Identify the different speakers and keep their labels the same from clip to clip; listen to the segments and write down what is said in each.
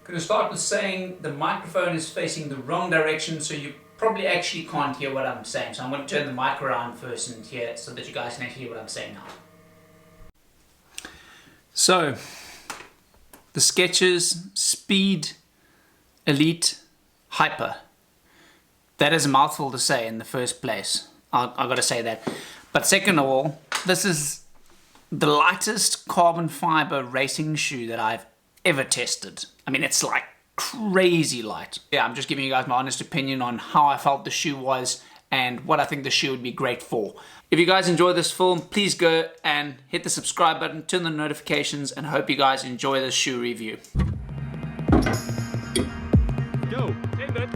Speaker 1: Going to start with saying the microphone is facing the wrong direction, so you probably actually can't hear what I'm saying. So I'm going to turn the mic around first and hear so that you guys can actually hear what I'm saying now. So, the Skechers Speed Elite Hyper. That is a mouthful to say in the first place. I've got to say that. But second of all, this is the lightest carbon fiber racing shoe that I've ever tested. I mean, it's like crazy light. Yeah, I'm just giving you guys my honest opinion on how I felt the shoe was and what I think the shoe would be great for. If you guys enjoy this film, please go and hit the subscribe button, turn on the notifications, and I hope you guys enjoy this shoe review.
Speaker 2: Go, David.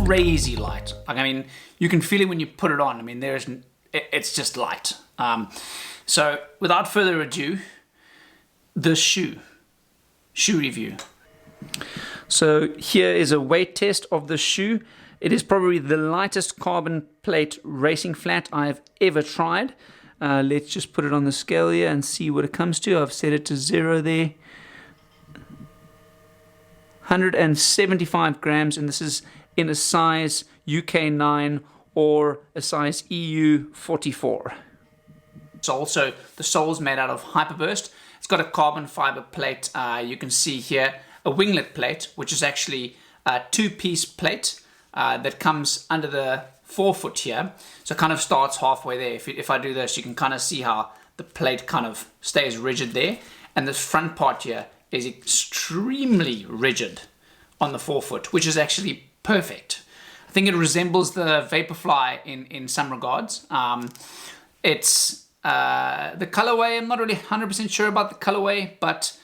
Speaker 1: Crazy light. Like, I mean, you can feel it when you put it on. I mean, it's just light. So without further ado, the shoe review. So here is a weight test of the shoe. It is probably the lightest carbon plate racing flat I've ever tried. Let's just put it on the scale here and see what it comes to. I've set it to 0 there. 175 grams, and this is in a size UK 9 or a size EU 44. So also the sole's made out of Hyperburst. It's got a carbon fiber plate. You can see here a winglet plate, which is actually a two-piece plate that comes under the forefoot here. So it kind of starts halfway there. If I do this, you can kind of see how the plate kind of stays rigid there. And this front part here is extremely rigid on the forefoot, which is actually perfect. I think it resembles the Vaporfly in some regards. It's the colorway, I'm not really 100% sure about the colorway, but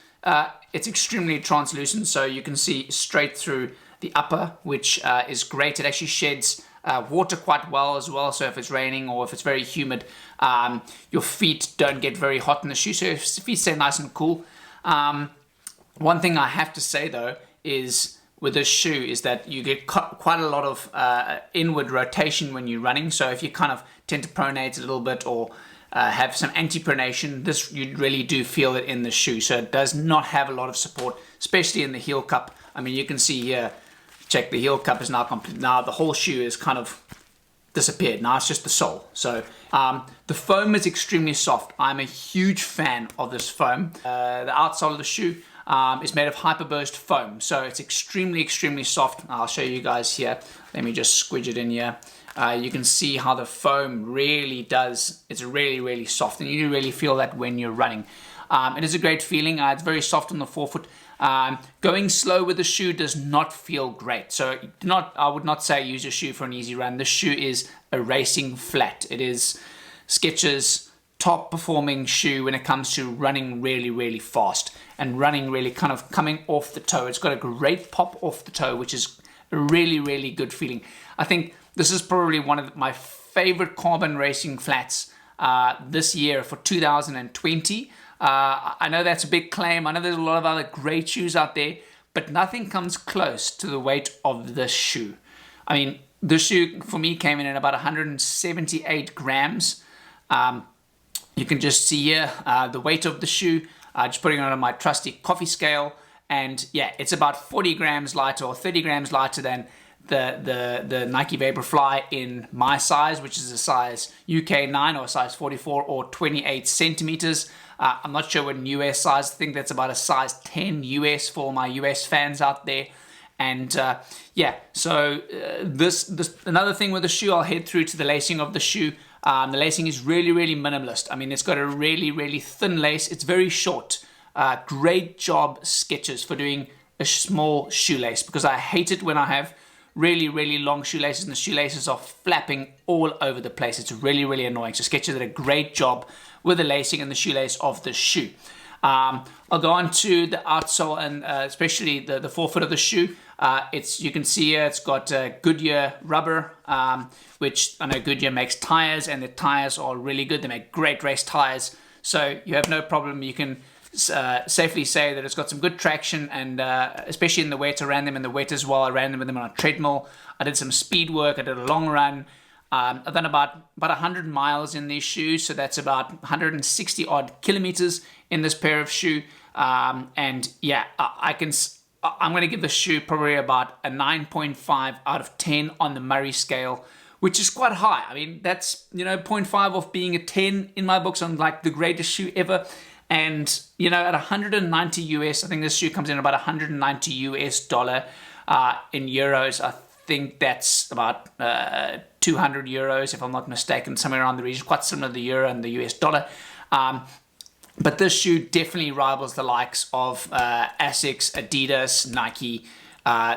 Speaker 1: it's extremely translucent, so you can see straight through the upper, which is great. It actually sheds water quite well as well, so if it's raining or if it's very humid, your feet don't get very hot in the shoe, so your feet stay nice and cool. One thing I have to say though is with this shoe is that you get quite a lot of inward rotation when you're running. So if you kind of tend to pronate a little bit or have some anti-pronation, this you really do feel it in the shoe. So it does not have a lot of support, especially in the heel cup. I mean, you can see here, check, the heel cup is now complete. Now the whole shoe is kind of disappeared. Now it's just the sole. So the foam is extremely soft. I'm a huge fan of this foam. The outsole of the shoe is made of Hyperburst foam, so it's extremely soft. I'll show you guys here. Let me just squidge it in here. You can see how the foam really does, it's really soft, and you really feel that when you're running. It is a great feeling. It's very soft on the forefoot. Going slow with the shoe does not feel great, so I would not say use your shoe for an easy run. This shoe is a racing flat. It is Skechers' top performing shoe when it comes to running really fast and running really kind of coming off the toe. It's got a great pop off the toe, which is a really good feeling. I think this is probably one of my favorite carbon racing flats this year for 2020. I know that's a big claim. I know there's a lot of other great shoes out there, but nothing comes close to the weight of this shoe. I mean, this shoe for me came in at about 178 grams. You can just see here the weight of the shoe, just putting it on my trusty coffee scale, and yeah, it's about 40 grams lighter or 30 grams lighter than the Nike Vaporfly in my size, which is a size UK 9 or a size 44 or 28 centimeters. I'm not sure what in US size. I think that's about a size 10 US for my US fans out there. And yeah, so this another thing with the shoe, I'll head through to the lacing of the shoe. The lacing is really, really minimalist. I mean, it's got a really, really thin lace. It's very short. Great job, Skechers, for doing a small shoelace, because I hate it when I have really, really long shoelaces and the shoelaces are flapping all over the place. It's really, really annoying. So Skechers did a great job with the lacing and the shoelace of the shoe. I'll go on to the outsole and especially the forefoot of the shoe. You can see here it's got Goodyear rubber, which I know Goodyear makes tires, and the tires are really good. They make great race tires, so you have no problem. You can safely say that it's got some good traction, and especially in the wet. I ran them in the wet as well. I ran them with them on a treadmill. I did some speed work. I did a long run. I've done about 100 miles in these shoes, so that's about 160 odd kilometers in this pair of shoe. And yeah, I'm going to give the shoe probably about a 9.5 out of 10 on the Murray scale, which is quite high. I mean, that's, 0.5 off being a 10 in my books on like the greatest shoe ever. And, at 190 US, I think this shoe comes in about 190 US dollar in euros. I think that's about 200 euros, if I'm not mistaken, somewhere around the region, quite similar to the euro and the US dollar. But this shoe definitely rivals the likes of Asics, Adidas, Nike,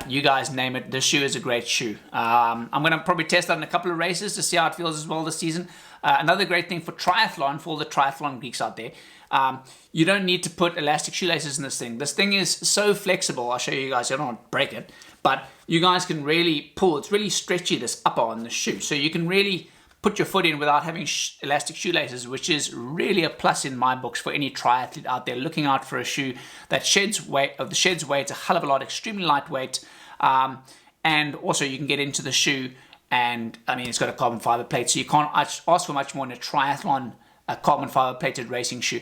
Speaker 1: you guys name it. This shoe is a great shoe. I'm going to probably test that in a couple of races to see how it feels as well this season. Another great thing for triathlon, for all the triathlon geeks out there, you don't need to put elastic shoelaces in this thing. This thing is so flexible. I'll show you guys. I don't want to break it, but you guys can really pull. It's really stretchy, this upper on the shoe, so you can really put your foot in without having elastic shoelaces, which is really a plus in my books for any triathlete out there looking out for a shoe that sheds weight. It's a hell of a lot, extremely lightweight, and also you can get into the shoe, and I mean, it's got a carbon fiber plate, so you can't ask for much more in a triathlon, a carbon fiber plated racing shoe.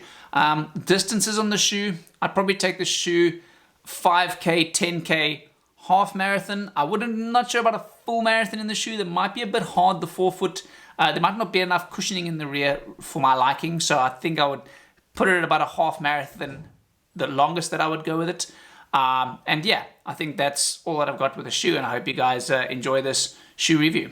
Speaker 1: Distances on the shoe, I'd probably take the shoe 5K, 10K, half marathon. Not sure about a full marathon in the shoe. That might be a bit hard, the forefoot. There might not be enough cushioning in the rear for my liking, so I think I would put it at about a half marathon, the longest that I would go with it. And yeah, I think that's all that I've got with the shoe, and I hope you guys enjoy this shoe review.